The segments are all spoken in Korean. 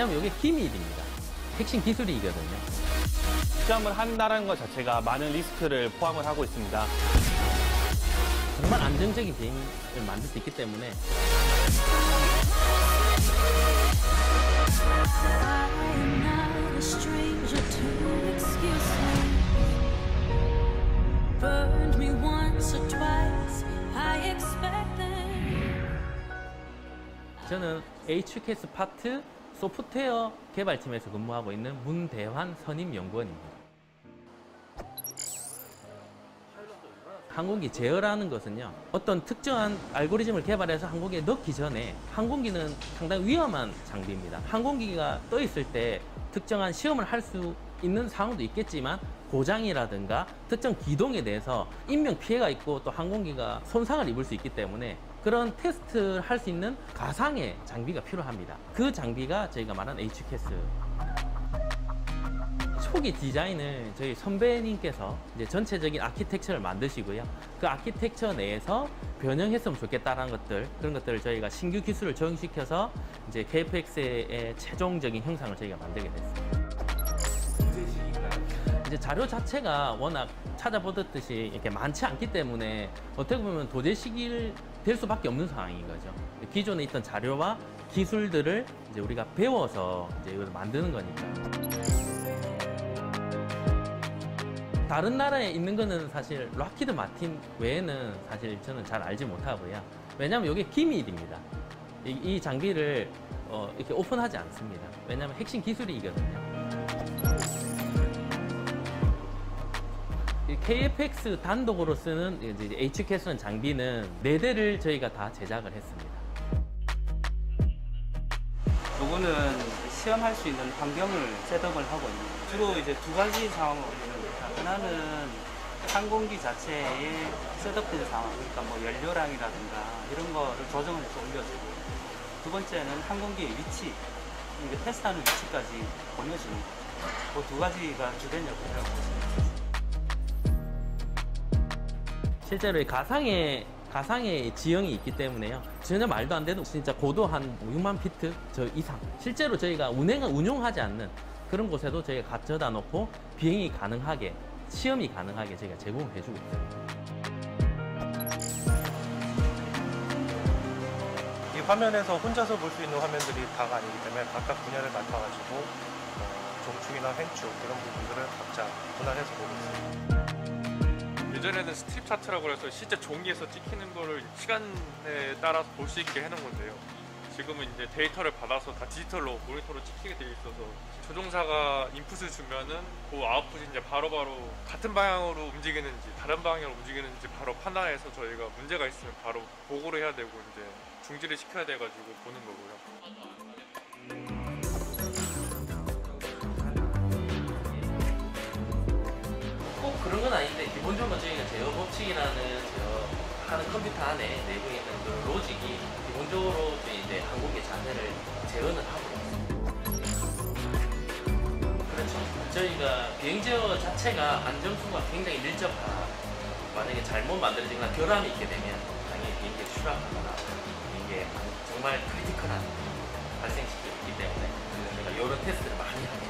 왜냐하면 이게 기밀입니다. 핵심 기술이거든요. 시험을 한다는 것 자체가 많은 리스크를 포함을 하고 있습니다. 정말 안정적인 비행을 만들 수 있기 때문에 저는 HQS 파트 소프트웨어 개발팀에서 근무하고 있는 문대환 선임연구원입니다. 항공기 제어라는 것은요, 어떤 특정한 알고리즘을 개발해서 항공기에 넣기 전에 항공기는 상당히 위험한 장비입니다. 항공기가 떠 있을 때 특정한 시험을 할 수 있는 상황도 있겠지만 고장이라든가 특정 기동에 대해서 인명 피해가 있고 또 항공기가 손상을 입을 수 있기 때문에 그런 테스트를 할 수 있는 가상의 장비가 필요합니다. 그 장비가 저희가 말한 HQS. 초기 디자인을 저희 선배님께서 이제 전체적인 아키텍처를 만드시고요. 그 아키텍처 내에서 변형했으면 좋겠다라는 것들, 그런 것들을 저희가 신규 기술을 적용시켜서 이제 KFX의 최종적인 형상을 저희가 만들게 됐습니다. 이제 자료 자체가 워낙 찾아보듯이 이렇게 많지 않기 때문에 어떻게 보면 도제식이 될 수밖에 없는 상황인 거죠. 기존에 있던 자료와 기술들을 이제 우리가 배워서 이제 이걸 만드는 거니까. 다른 나라에 있는 거는 사실 락히드 마틴 외에는 사실 저는 잘 알지 못하고요. 왜냐하면 이게 기밀입니다. 이 장비를 이렇게 오픈하지 않습니다. 왜냐하면 핵심 기술이거든요. KFX 단독으로 쓰는 이제 HQS 장비는 4대를 저희가 다 제작을 했습니다. 요거는 시험할 수 있는 환경을 셋업을 하고 있는 주로 이제 2가지 상황을 올리는 겁니다. 하나는 항공기 자체에 셋업된 상황, 그러니까 뭐 연료량이라든가 이런 거를 조정을 해서 올려주고, 두 번째는 항공기의 위치, 이게 테스트하는 위치까지 보내줍니다. 그 2가지가 주된 역할을 하고 있습니다. 실제로 가상의 지형이 있기 때문에요. 전혀 말도 안 되는 진짜 고도 한 6만 피트 저 이상. 실제로 저희가 운용하지 않는 그런 곳에도 저희가 갖다 놓고 비행이 가능하게, 시험이 가능하게 저희가 제공을 해주고 있습니다. 이 화면에서 혼자서 볼 수 있는 화면들이 다가 아니기 때문에 각각 분야를 맡아가지고 종축이나 횡축 이런 부분들을 각자 분할해서 보고 있습니다. 예전에는 스트립 차트라고 해서 실제 종이에서 찍히는 거를 시간에 따라서 볼 수 있게 해놓은 건데요. 지금은 이제 데이터를 받아서 다 디지털로 모니터로 찍히게 돼 있어서 조종사가 인풋을 주면은 그 아웃풋이 이제 바로바로 같은 방향으로 움직이는지 다른 방향으로 움직이는지 바로 판단해서 저희가 문제가 있으면 바로 보고를 해야 되고 이제 중지를 시켜야 돼가지고 보는 거고요. 꼭 그런 건 아닌데 기본적으로 저희가 제어 법칙이라는 하는 컴퓨터 안에 내부에 있는 그 로직이 기본적으로 이제 항공기 자세를 재현을 하고 있습니다. 그렇죠. 저희가 비행 제어 자체가 안정수가 굉장히 밀접하다. 만약에 잘못 만들어지거나 결함이 있게 되면 당연히 비행기에 추락하거나 비행기에 정말 크리티컬한 발생시키기 때문에 저희가 이런 테스트를 많이 합니다.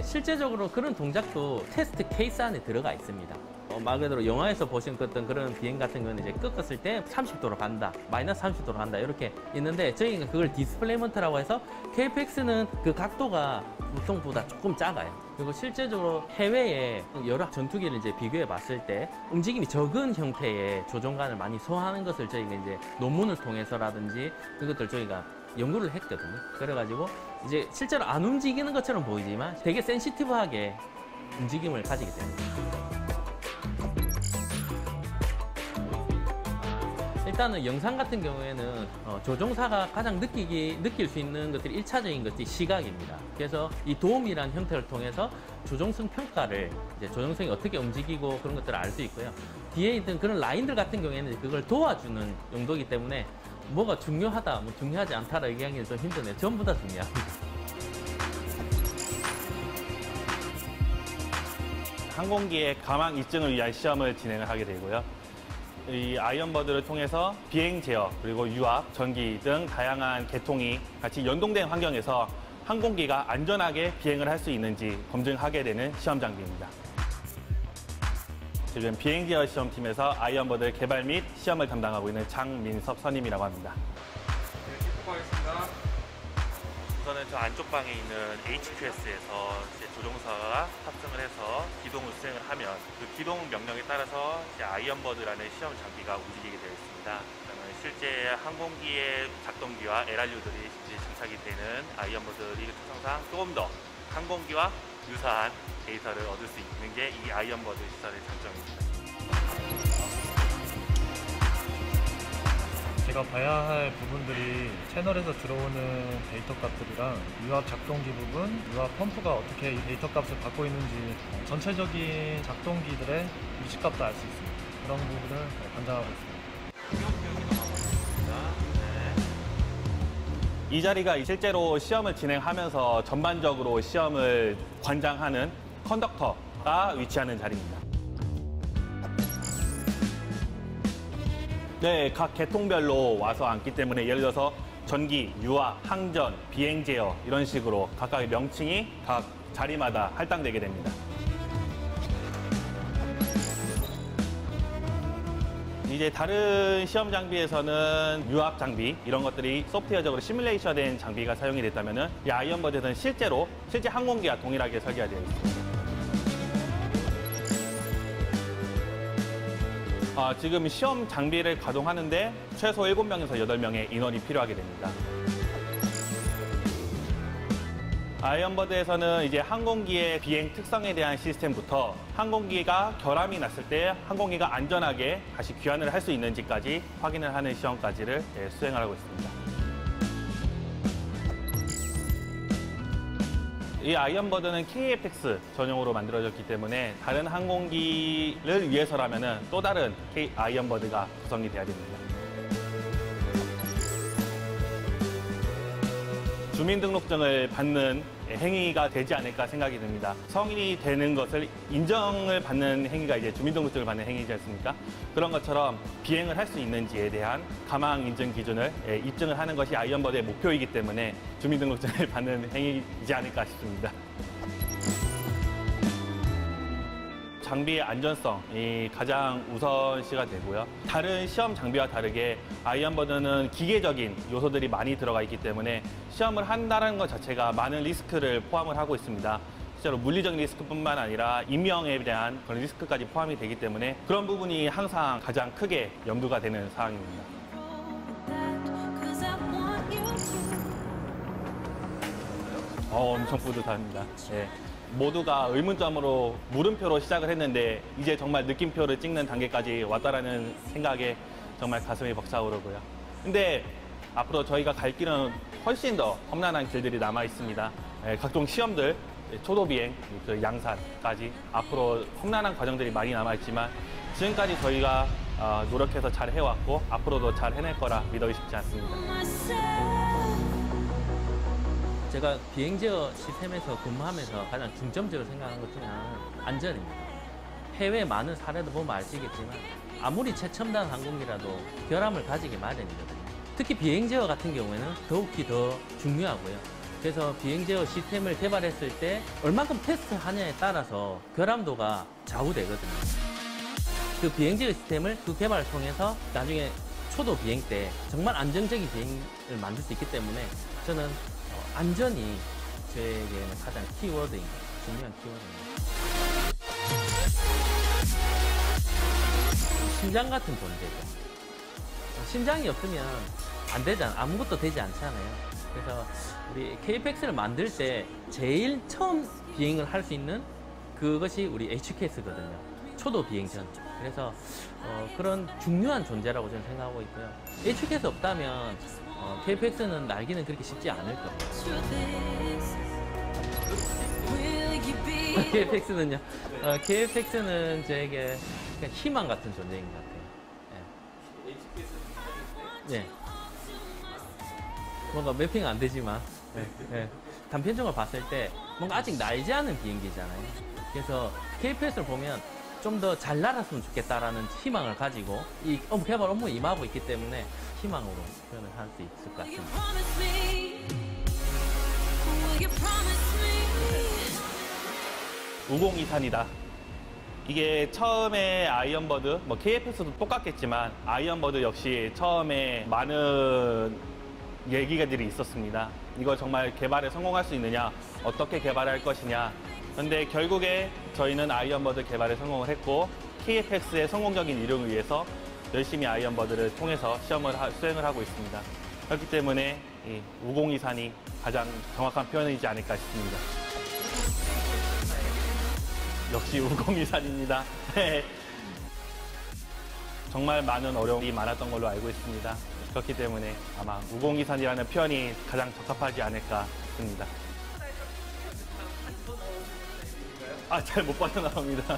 실제적으로 그런 동작도 테스트 케이스 안에 들어가 있습니다. 말 그대로 영화에서 보신 그런 비행 같은 거는 이제 꺾었을 때 30도로 간다, 마이너스 30도로 간다 이렇게 있는데 저희가 그걸 디스플레이먼트라고 해서 KFX는 그 각도가 보통보다 조금 작아요. 그리고 실제적으로 해외에 여러 전투기를 이제 비교해 봤을 때 움직임이 적은 형태의 조종관을 많이 소화하는 것을 저희가 이제 논문을 통해서라든지 그것들 저희가 연구를 했거든요. 그래가지고 이제 실제로 안 움직이는 것처럼 보이지만 되게 센시티브하게 움직임을 가지게 됩니다. 일단은 영상 같은 경우에는 조종사가 가장 느낄 수 있는 것들이 1차적인 것들이 시각입니다. 그래서 이 도움이란 형태를 통해서 조종성 평가를 이제 조종성이 어떻게 움직이고 그런 것들을 알 수 있고요. 뒤에 있던 그런 라인들 같은 경우에는 그걸 도와주는 용도이기 때문에 뭐가 중요하다, 뭐 중요하지 않다라 얘기하기는 좀 힘드네요. 전부 다 중요합니다. 항공기의 가망 입증을 위한 시험을 진행을 하게 되고요. 이 아이언버드를 통해서 비행 제어, 그리고 유압, 전기 등 다양한 계통이 같이 연동된 환경에서 항공기가 안전하게 비행을 할 수 있는지 검증하게 되는 시험 장비입니다. 지금 비행 제어 시험팀에서 아이언버드 개발 및 시험을 담당하고 있는 장민섭 선임이라고 합니다. 네, 출발하겠습니다. 우선은 저 안쪽 방에 있는 HQS에서 조종사가 탑승을 해서 기동을 수행을 하면 그 기동 명령에 따라서 아이언버드라는 시험 장비가 움직이게 되어 있습니다. 그러면 실제 항공기의 작동기와 LRU들이 장착이 되는 아이언버드 리그 특성상 조금 더 항공기와 유사한 데이터를 얻을 수 있는 게 이 아이언버드 시설의 장점입니다. 제가 봐야 할 부분들이 채널에서 들어오는 데이터 값들이랑 유압 작동기 부분, 유압 펌프가 어떻게 이 데이터 값을 받고 있는지 전체적인 작동기들의 위치값도 알 수 있습니다. 그런 부분을 관장하고 있습니다. 이 자리가 실제로 시험을 진행하면서 전반적으로 시험을 관장하는 컨덕터가 위치하는 자리입니다. 네, 각 계통별로 와서 앉기 때문에 예를 들어서 전기, 유압, 항전, 비행 제어 이런 식으로 각각의 명칭이 각 자리마다 할당되게 됩니다. 이제 다른 시험 장비에서는 유압 장비 이런 것들이 소프트웨어적으로 시뮬레이션된 장비가 사용이 됐다면 이 아이언버드는 실제 항공기와 동일하게 설계가 되어 있습니다. 지금 시험 장비를 가동하는데 최소 7명에서 8명의 인원이 필요하게 됩니다. 아이언버드에서는 이제 항공기의 비행 특성에 대한 시스템부터 항공기가 결함이 났을 때 항공기가 안전하게 다시 귀환을 할 수 있는지까지 확인을 하는 시험까지를 수행하고 있습니다. 이 아이언버드는 KFX 전용으로 만들어졌기 때문에 다른 항공기를 위해서라면 또 다른 아이언버드가 구성이 돼야 됩니다. 주민등록증을 받는 행위가 되지 않을까 생각이 듭니다. 성인이 되는 것을 인정을 받는 행위가 이제 주민등록증을 받는 행위지 않습니까? 그런 것처럼 비행을 할 수 있는지에 대한 가망 인증 기준을 입증을 하는 것이 아이언버드의 목표이기 때문에 주민등록증을 받는 행위이지 않을까 싶습니다. 장비의 안전성이 가장 우선시가 되고요. 다른 시험 장비와 다르게 아이언버드는 기계적인 요소들이 많이 들어가 있기 때문에 시험을 한다는 것 자체가 많은 리스크를 포함을 하고 있습니다. 실제로 물리적인 리스크뿐만 아니라 인명에 대한 그런 리스크까지 포함이 되기 때문에 그런 부분이 항상 가장 크게 염두가 되는 사항입니다. 엄청 뿌듯합니다. 예. 모두가 의문점으로 물음표로 시작을 했는데 이제 정말 느낌표를 찍는 단계까지 왔다라는 생각에 정말 가슴이 벅차오르고요. 근데 앞으로 저희가 갈 길은 훨씬 더 험난한 길들이 남아 있습니다. 각종 시험들, 초도비행, 그 양산까지 앞으로 험난한 과정들이 많이 남아 있지만 지금까지 저희가 노력해서 잘 해왔고 앞으로도 잘 해낼 거라 믿어 싶지 않습니다. 제가 비행 제어 시스템에서 근무하면서 가장 중점적으로 생각하는 것 중에 하나는 안전입니다. 해외 많은 사례도 보면 아시겠지만 아무리 최첨단 항공기라도 결함을 가지게 마련이거든요. 특히 비행 제어 같은 경우에는 더욱이 더 중요하고요. 그래서 비행 제어 시스템을 개발했을 때 얼만큼 테스트하냐에 따라서 결함도가 좌우되거든요. 그 비행 제어 시스템을 그 개발을 통해서 나중에 초도 비행 때 정말 안정적인 비행을 만들 수 있기 때문에 저는 안전이 저에게는 가장 키워드인 것 같아요. 중요한 키워드입니다. 심장 같은 존재죠. 심장이 없으면 안 되잖아요. 아무것도 되지 않잖아요. 그래서 우리 KFX를 만들 때 제일 처음 비행을 할 수 있는 그것이 우리 HQS거든요. 초도 비행 전. 그래서 그런 중요한 존재라고 저는 생각하고 있고요. HQS 없다면 KFX는 날기는 그렇게 쉽지 않을 겁니다. KFX는요? KFX는 저에게 그냥 희망 같은 존재인 것 같아요. 네. 뭔가 매핑 안 되지만 단편적으로 봤을 때 뭔가 아직 날지 않은 비행기잖아요. 그래서 KFX를 보면 좀 더 잘 날았으면 좋겠다라는 희망을 가지고 이 개발 업무에 임하고 있기 때문에 희망으로 표현을 할 수 있을 것 Will you 같습니다. promise me? Will you promise me? 우공이산이다. 이게 처음에 아이언버드, 뭐 KFS도 똑같겠지만 아이언버드 역시 처음에 많은 얘기들이 있었습니다. 이걸 정말 개발에 성공할 수 있느냐, 어떻게 개발할 것이냐. 그런데 결국에 저희는 아이언버드 개발에 성공을 했고 KFX의 성공적인 이용을 위해서 열심히 아이언버드를 통해서 수행을 하고 있습니다. 그렇기 때문에 이 우공이산이 가장 정확한 표현이지 않을까 싶습니다. 역시 우공이산입니다. 정말 많은 어려움이 많았던 걸로 알고 있습니다. 그렇기 때문에 아마 우공이산이라는 표현이 가장 적합하지 않을까 싶습니다. 잘 못 빠져나옵니다.